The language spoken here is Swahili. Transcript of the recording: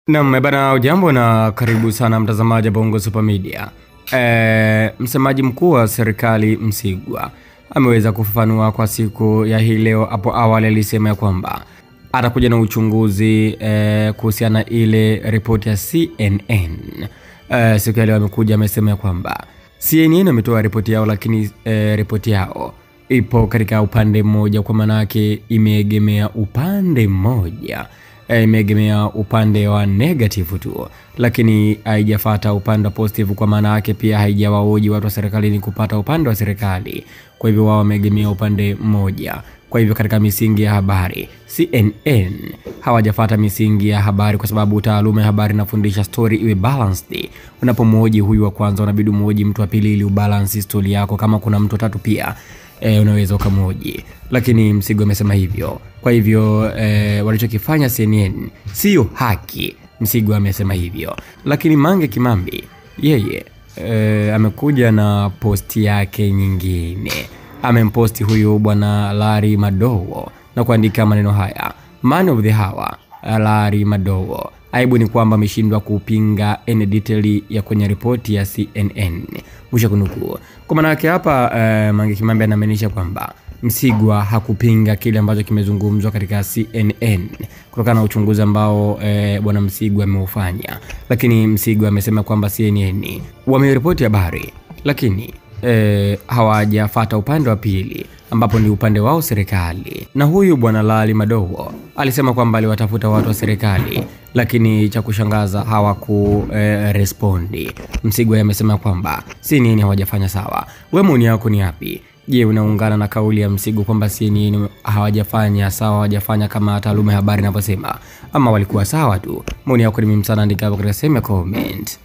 Naam bana, ujambo na karibu sana mtazamaji wa Bongo Super Media. Msemaji mkuu wa serikali Msigwa ameweza kufafanua kwa siku ya hii leo. Hapo awali alisema kwamba atakuja na uchunguzi kuhusiana ile ripoti ya CNN. Siku ya leo amekuja amesema kwamba CNN ametoa ripoti yao, lakini ripoti yao ipo katika upande mmoja, kwa maana yake imeegemea upande mmoja. Imeegemea upande wa negative tu, lakini haijafuata upande wa positive, kwa maana yake pia haijawaoji watu wa serikali ni kupata upande wa serikali. Kwa hivyo wao wameegemea upande mmoja. Kwa hivyo katika misingi ya habari, CNN hawajafuata misingi ya habari, kwa sababu taaluma ya habari inafundisha story iwe balanced. Unapomhoji huyu wa kwanza unabidi umhoji mtu wa pili ili ubalance story yako. Kama kuna mtu tatu pia unaweza ukamhoji, lakini Msigwa amesema hivyo. Kwa hivyo walichokifanya CNN sio haki. Msigwa amesema hivyo, lakini Mange Kimambi yeye amekuja na posti yake nyingine. Amemposti huyu bwana Larry Madowo na kuandika maneno haya: Man of the hour Larry Madowo. Aibu ni kwamba ameshindwa kupinga any detail ya kwenye ripoti ya CNN. Mwisho kunukuu. Kwa maana yake hapa Mange Kimambi anamaanisha kwamba Msigwa hakupinga kile ambacho kimezungumzwa katika CNN kutokana na uchunguzi ambao bwana Msigwa ameufanya. Lakini Msigwa amesema kwamba CNN wameripoti habari, lakini hawajafuata upande wa pili ambapo ni upande wao serikali. Na huyu bwana Larry Madowo alisema kwamba aliwatafuta watu wa serikali, lakini cha kushangaza hawakurespondi. Msigwa amesema kwamba CNN hawajafanya sawa. Wewe maoni yako ni yapi? Je, unaungana na kauli ya Msigwa kwamba CNN hawajafanya sawa, hawajafanya kama taaluma ya habari inavyosema, ama walikuwa sawa tu? Maoni yako ni muhimu sana, andika hapo katika sehemu ya comment.